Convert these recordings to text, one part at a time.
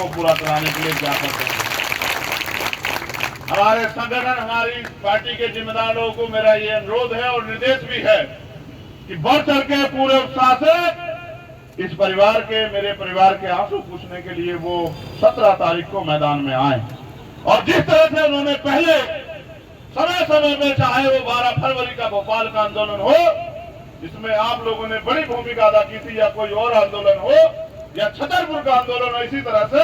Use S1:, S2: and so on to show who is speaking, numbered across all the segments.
S1: को पूरा कराने के लिए क्या करते हैं। हमारे संगठन, हमारी पार्टी के जिम्मेदार लोगों को मेरा ये अनुरोध है और निर्देश भी है कि बढ़ चढ़ के पूरे उत्साह से इस परिवार के, मेरे परिवार के आंसू पूछने के लिए वो 17 तारीख को मैदान में आए। और जिस तरह से उन्होंने पहले समय समय में, चाहे वो 12 फरवरी का भोपाल का आंदोलन हो जिसमें आप लोगों ने बड़ी भूमिका अदा की थी, या कोई और आंदोलन हो, या छतरपुर का आंदोलन हो, इसी तरह से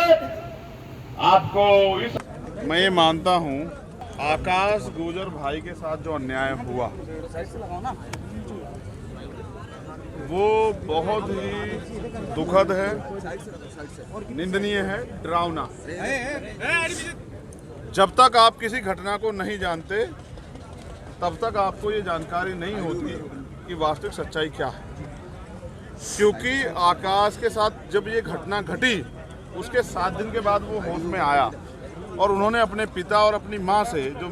S1: आपको इस
S2: मैं ये मानता हूँ आकाश गुजर भाई के साथ जो अन्याय हुआ वो बहुत ही दुखद है, निंदनीय है, डरावना। जब तक आप किसी घटना को नहीं जानते तब तक आपको ये जानकारी नहीं होती कि वास्तविक सच्चाई क्या है। क्योंकि आकाश के साथ जब ये घटना घटी उसके 7 दिन के बाद वो होश में आया और उन्होंने अपने पिता और अपनी माँ से, जो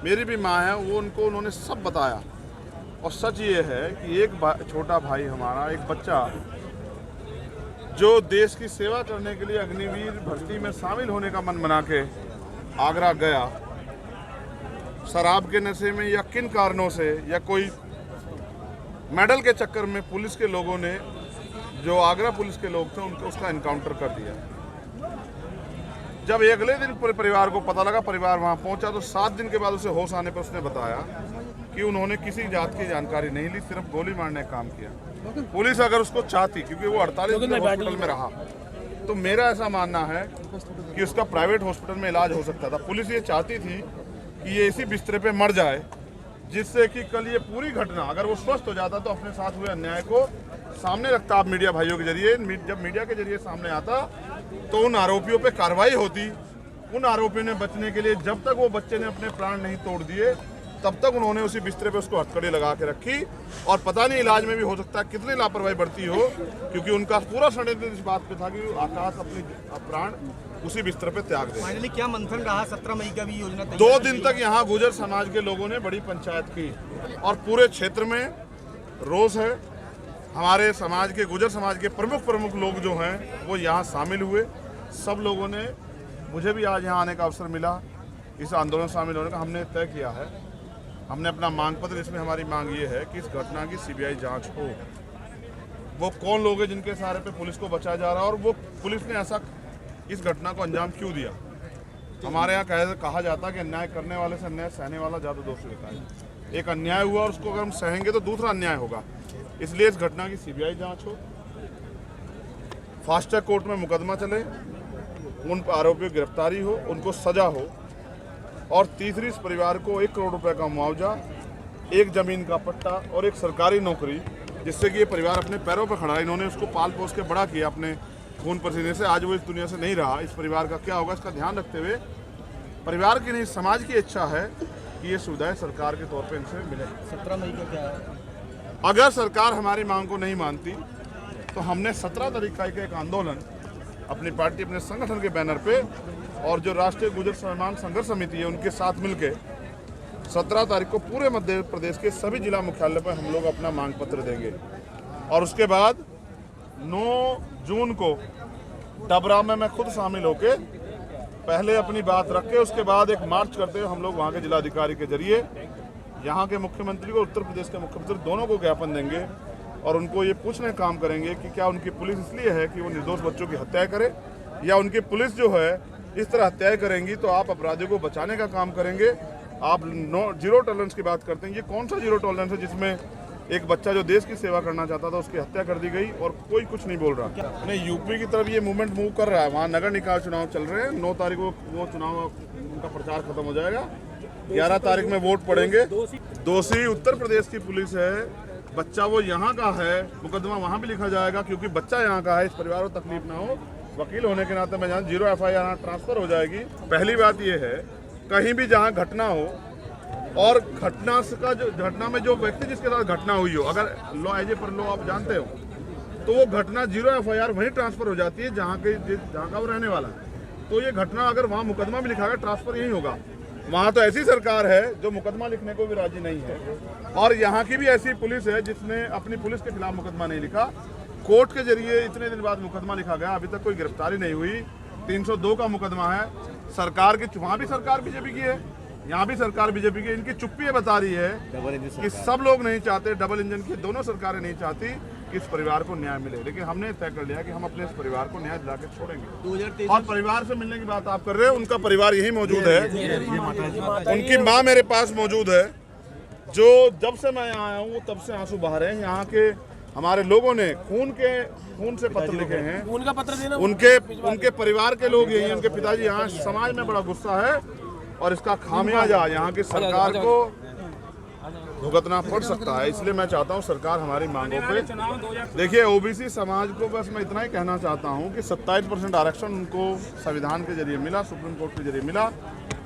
S2: मेरी भी माँ है, वो उन्होंने सब बताया। और सच ये है कि एक छोटा भाई हमारा, एक बच्चा जो देश की सेवा करने के लिए अग्निवीर भर्ती में शामिल होने का मन बना के आगरा गया, शराब के नशे में या किन कारणों से, या कोई मेडल के चक्कर में पुलिस के लोगों ने, जो आगरा पुलिस के लोग थे, उनको उसका एनकाउंटर कर दिया। जब अगले दिन पूरे परिवार को पता लगा, परिवार वहां पहुंचा, तो 7 दिन के बाद उसे होश आने पर उसने बताया कि उन्होंने किसी जात की जानकारी नहीं ली, सिर्फ गोली मारने का काम किया। पुलिस अगर उसको चाहती, क्योंकि वो 48 दिन हॉस्पिटल में रहा, तो मेरा ऐसा मानना है कि उसका प्राइवेट हॉस्पिटल में इलाज हो सकता था। पुलिस ये चाहती थी कि ये इसी बिस्तरे पे मर जाए, जिससे कि कल ये पूरी घटना, अगर वो स्वस्थ हो जाता तो अपने साथ हुए अन्याय को सामने रखता। आप मीडिया भाइयों के जरिए, जब मीडिया के जरिए सामने आता तो उन आरोपियों पे कार्रवाई होती। उन आरोपियों ने बचने के लिए, जब तक वो बच्चे ने अपने प्राण नहीं तोड़ दिए, तब तक उन्होंने उसी बिस्तरे पे उसको हथकड़ी लगा के रखी। और पता नहीं इलाज में भी हो सकता है कितनी लापरवाही बढ़ती हो, क्योंकि उनका पूरा षड्यंत्र इस बात पे था कि आकाश अपनी प्राण उसी बिस्तर पे त्याग दे।
S3: फाइनली क्या मंथन रहा? 17 मई का भी योजना
S2: 2 दिन तक यहाँ गुजर समाज के लोगों ने बड़ी पंचायत की और पूरे क्षेत्र में रोष है। हमारे समाज के, गुजर समाज के प्रमुख लोग जो हैं वो यहाँ शामिल हुए। सब लोगों ने, मुझे भी आज यहाँ आने का अवसर मिला, इस आंदोलन में शामिल होने का। हमने तय किया है, हमने अपना मांग पत्र, इसमें हमारी मांग ये है कि इस घटना की सीबीआई जांच हो। वो कौन लोग हैं जिनके सहारे पे पुलिस को बचाया जा रहा है, और वो पुलिस ने ऐसा इस घटना को अंजाम क्यों दिया। हमारे यहाँ कहा जाता है कि अन्याय करने वाले से अन्याय सहने वाला ज़्यादा दोषी होता है। एक अन्याय हुआ और उसको अगर हम सहेंगे तो दूसरा अन्याय होगा। इसलिए इस घटना की सीबीआई जांच हो, फास्ट ट्रैक कोर्ट में मुकदमा चले, उन आरोपियों की गिरफ्तारी हो, उनको सजा हो, और तीसरी, इस परिवार को 1 करोड़ रुपए का मुआवजा, 1 जमीन का पट्टा और 1 सरकारी नौकरी, जिससे कि ये परिवार अपने पैरों पर खड़ा है। इन्होंने उसको पाल पोस के बड़ा किया अपने खून पसीने से। आज वो इस दुनिया से नहीं रहा। इस परिवार का क्या होगा, इसका ध्यान रखते हुए परिवार की नहीं, समाज की इच्छा है कि ये सुविधाएं सरकार के तौर पर इनसे मिले।
S3: 17 मई का क्या है?
S2: अगर सरकार हमारी मांग को नहीं मानती तो हमने 17 तारीख का एक आंदोलन अपनी पार्टी, अपने संगठन के बैनर पे, और जो राष्ट्रीय गुजर सम्मान संघर्ष समिति है उनके साथ मिलके 17 तारीख को पूरे मध्य प्रदेश के सभी जिला मुख्यालय पर हम लोग अपना मांग पत्र देंगे। और उसके बाद 9 जून को डबरा में मैं खुद शामिल होके पहले अपनी बात रख के, उसके बाद एक मार्च करते हुए हम लोग वहाँ के जिलाधिकारी के जरिए यहाँ के मुख्यमंत्री को, उत्तर प्रदेश के मुख्यमंत्री दोनों को ज्ञापन देंगे और उनको ये पूछने का काम करेंगे कि क्या उनकी पुलिस इसलिए है कि वो निर्दोष बच्चों की हत्या करे, या उनकी पुलिस जो है इस तरह हत्याएं करेंगी तो आप अपराधियों को बचाने का काम करेंगे। आप जीरो टॉलरेंस की बात करते हैं, ये कौन सा जीरो टॉलरेंस है जिसमें एक बच्चा जो देश की सेवा करना चाहता था उसकी हत्या कर दी गई और कोई कुछ नहीं बोल रहा। नहीं, यूपी की तरफ ये मूवमेंट मूव कर रहा है। वहाँ नगर निकाय चुनाव चल रहे हैं। 9 तारीख को वो चुनाव, उनका प्रचार खत्म हो जाएगा। 11 तारीख में वोट पड़ेंगे। दोषी उत्तर प्रदेश की पुलिस है, बच्चा वो यहाँ का है, मुकदमा वहाँ भी लिखा जाएगा क्योंकि बच्चा यहाँ का है। इस परिवार को तकलीफ ना हो, वकील होने के नाते मैं जहाँ 0 FIR ट्रांसफर हो जाएगी। पहली बात ये है, कहीं भी जहाँ घटना हो और घटना में जो व्यक्ति जिसके साथ घटना हुई हो, अगर लॉ एज ए पर लॉ आप जानते हो, तो वो घटना 0 FIR वहीं ट्रांसफर हो जाती है जहाँ का वो रहने वाला है। तो ये घटना अगर वहाँ मुकदमा भी लिखा है, ट्रांसफर यही होगा। वहाँ तो ऐसी सरकार है जो मुकदमा लिखने को भी राजी नहीं है, और यहाँ की भी ऐसी पुलिस है जिसने अपनी पुलिस के खिलाफ मुकदमा नहीं लिखा। कोर्ट के जरिए इतने दिन बाद मुकदमा लिखा गया, अभी तक कोई गिरफ्तारी नहीं हुई। 302 का मुकदमा है। सरकार की, वहाँ भी सरकार बीजेपी की है, यहाँ भी सरकार बीजेपी की। इनकी चुप्पी ये बता रही है कि सब लोग नहीं चाहते, डबल इंजन की दोनों सरकारें नहीं चाहती कि इस परिवार को न्याय मिले, लेकिन हमने तय कर लिया कि हम अपने इस परिवार को न्याय दिला के छोड़ेंगे।
S3: 2023
S2: और परिवार से मिलने की बात आप कर रहे हैं, उनका परिवार यही मौजूद है, उनकी माँ मेरे पास मौजूद है, जो जब से मैं यहाँ आया हूँ तब से आंसू बहा रहे हैं। यहाँ के हमारे लोगों ने खून से पत्र लिखे हैं,
S4: उनका पत्र देना,
S2: उनके परिवार के लोग यही हैं, उनके पिताजी यहाँ। समाज में बड़ा गुस्सा है और इसका खामियाजा यहाँ की सरकार को भुगतना पड़ सकता है। इसलिए मैं चाहता हूँ सरकार हमारी मांगों पे देखिए। ओबीसी समाज को बस मैं इतना ही कहना चाहता हूँ कि 27% आरक्षण उनको संविधान के जरिए मिला, सुप्रीम कोर्ट के जरिए मिला,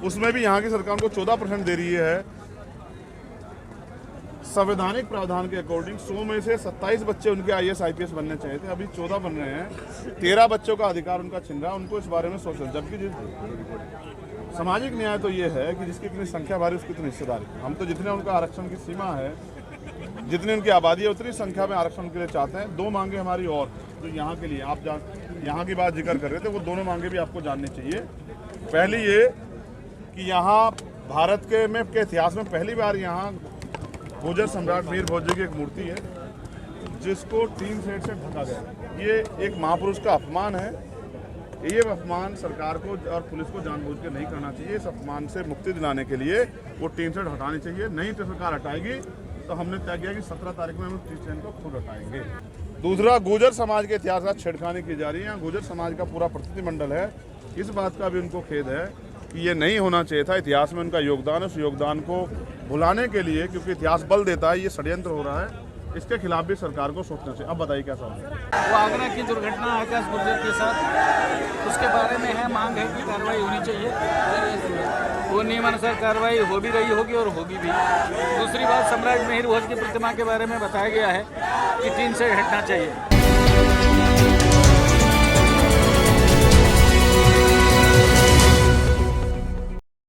S2: उसमें भी यहाँ की सरकार उनको 14% दे रही है। संवैधानिक प्रावधान के अकॉर्डिंग 100 में से 27 बच्चे उनके IAS IPS बनने चाहिए थे, अभी 14 बन रहे हैं। 13 बच्चों का अधिकार उनका छिन रहा है, उनको इस बारे में सोचना। जबकि सामाजिक न्याय तो ये है कि जिसकी कितनी संख्या भारी उसकी कितनी हिस्सेदारी। हम तो जितने उनका आरक्षण की सीमा है, जितनी उनकी आबादी है, उतनी संख्या में आरक्षण के लिए चाहते हैं। 2 मांगे हमारी और जो यहाँ के लिए आप यहाँ की बात जिक्र कर रहे थे, वो दोनों मांगे भी आपको जाननी चाहिए। पहली ये कि यहाँ भारत के इतिहास में पहली बार यहाँ गुर्जर सम्राट मीर भोज की एक मूर्ति है जिसको टीन शेड से ढका गया। ये एक महापुरुष का अपमान है। ये अपमान सरकार को और पुलिस को जानबूझ के नहीं करना चाहिए। इस अपमान से मुक्ति दिलाने के लिए वो टीन शेड हटानी चाहिए। नहीं तो सरकार हटाएगी तो हमने तय किया कि 17 तारीख में हम टीन शेड को खुद हटाएंगे। दूसरा, गुर्जर समाज के इतिहास का छेड़खानी की जा रही है। गुर्जर समाज का पूरा प्रतिनिधिमंडल है, इस बात का भी उनको खेद है कि ये नहीं होना चाहिए था। इतिहास में उनका योगदान है, उस योगदान को भुलाने के लिए, क्योंकि इतिहास बल देता है, ये षड्यंत्र हो रहा है, इसके खिलाफ भी सरकार को सोचना चाहिए। अब बताइए क्या सवाल है।
S4: वो आगरा की दुर्घटना आकाश गुर्जर के साथ, उसके बारे में है मांग है कि कार्रवाई होनी चाहिए। वो नियमानुसार कार्रवाई हो भी रही होगी और होगी भी। दूसरी बात, सम्राट मिहिर भोज की प्रतिमा के बारे में बताया गया है कि टीन से हटना चाहिए।